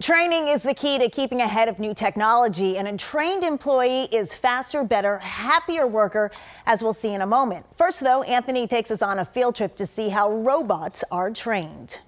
Training is the key to keeping ahead of new technology, and a trained employee is faster, better, happier worker, as we'll see in a moment. First, though, Anthony takes us on a field trip to see how robots are trained.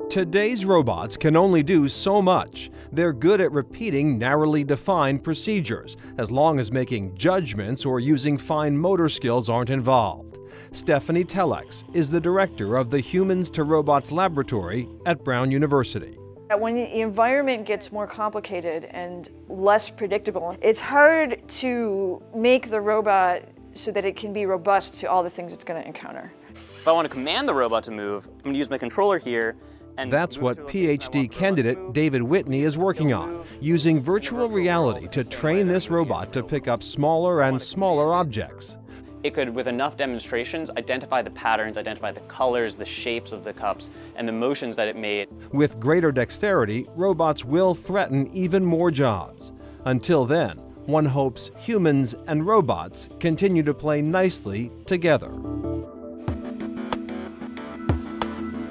Today's robots can only do so much. They're good at repeating narrowly defined procedures, as long as making judgments or using fine motor skills aren't involved. Stephanie Telex is the director of the Humans to Robots Laboratory at Brown University. When the environment gets more complicated and less predictable, it's hard to make the robot so that it can be robust to all the things it's going to encounter. If I want to command the robot to move, I'm going to use my controller here. That's what PhD candidate David Whitney is working on, using virtual reality to train this robot to pick up smaller and smaller objects. It could, with enough demonstrations, identify the patterns, identify the colors, the shapes of the cups, and the motions that it made. With greater dexterity, robots will threaten even more jobs. Until then, one hopes humans and robots continue to play nicely together.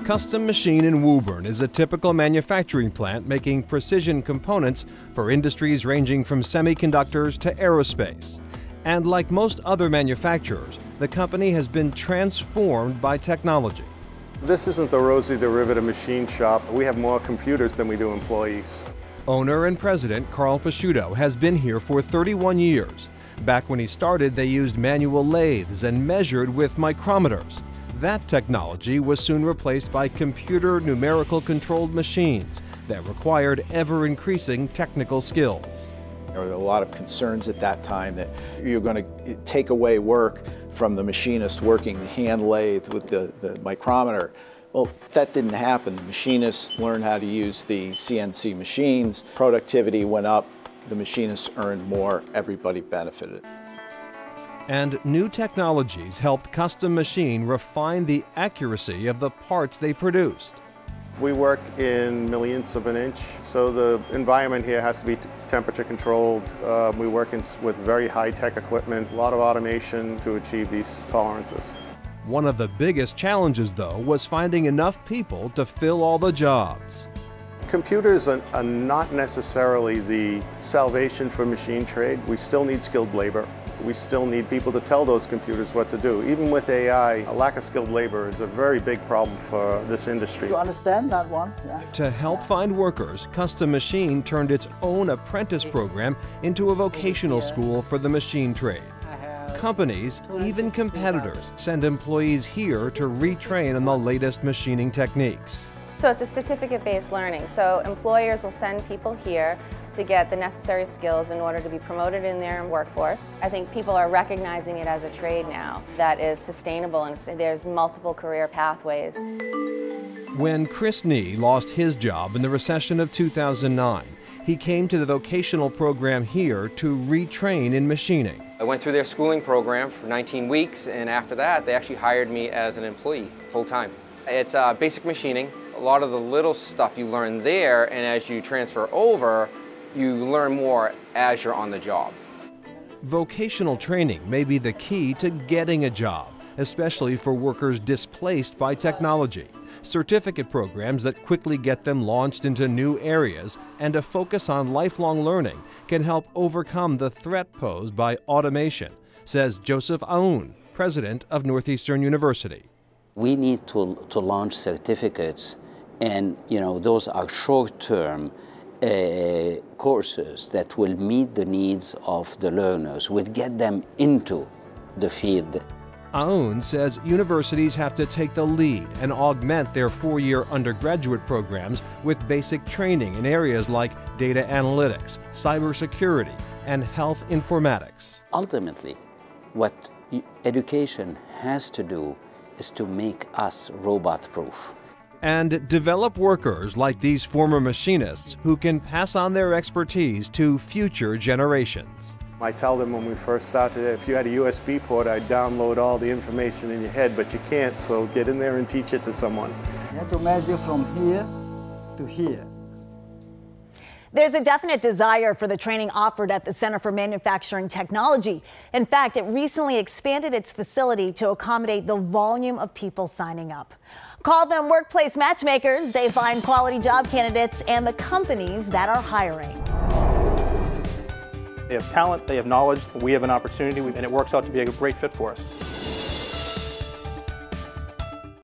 Custom Machine in Woburn is a typical manufacturing plant making precision components for industries ranging from semiconductors to aerospace. And like most other manufacturers, the company has been transformed by technology. This isn't the Rosie Derivative Machine Shop. We have more computers than we do employees. Owner and president Carl Pasciuto has been here for 31 years. Back when he started, they used manual lathes and measured with micrometers. That technology was soon replaced by computer numerical controlled machines that required ever-increasing technical skills. There were a lot of concerns at that time that you're going to take away work from the machinist working the hand lathe with the micrometer. Well, that didn't happen. The machinists learned how to use the CNC machines. Productivity went up, the machinists earned more, everybody benefited. And new technologies helped Custom Machine refine the accuracy of the parts they produced. We work in millionths of an inch, so the environment here has to be temperature controlled. We work with very high-tech equipment, a lot of automation to achieve these tolerances. One of the biggest challenges, though, was finding enough people to fill all the jobs. Computers are not necessarily the salvation for machine trade. We still need skilled labor. We still need people to tell those computers what to do. Even with AI, a lack of skilled labor is a very big problem for this industry. You understand that one? Yeah. To help find workers, Custom Machine turned its own apprentice program into a vocational school for the machine trade. Companies, even competitors, send employees here to retrain on the latest machining techniques. So it's a certificate-based learning. So employers will send people here to get the necessary skills in order to be promoted in their workforce. I think people are recognizing it as a trade now that is sustainable, and there's multiple career pathways. When Chris Nee lost his job in the recession of 2009, he came to the vocational program here to retrain in machining. I went through their schooling program for 19 weeks, and after that, they actually hired me as an employee full-time. It's basic machining. A lot of the little stuff you learn there, and as you transfer over, you learn more as you're on the job. Vocational training may be the key to getting a job, especially for workers displaced by technology. Certificate programs that quickly get them launched into new areas and a focus on lifelong learning can help overcome the threat posed by automation, says Joseph Aoun, president of Northeastern University. We need to launch certificates, and those are short-term courses that will meet the needs of the learners, will get them into the field. Aoun says universities have to take the lead and augment their four-year undergraduate programs with basic training in areas like data analytics, cybersecurity, and health informatics. Ultimately, what education has to do is to make us robot-proof. And develop workers like these former machinists who can pass on their expertise to future generations. I tell them when we first started, if you had a USB port, I'd download all the information in your head, but you can't, so get in there and teach it to someone. You have to measure from here to here. There's a definite desire for the training offered at the Center for Manufacturing Technology. In fact, it recently expanded its facility to accommodate the volume of people signing up. Call them workplace matchmakers. They find quality job candidates and the companies that are hiring. They have talent, they have knowledge, we have an opportunity, and it works out to be a great fit for us.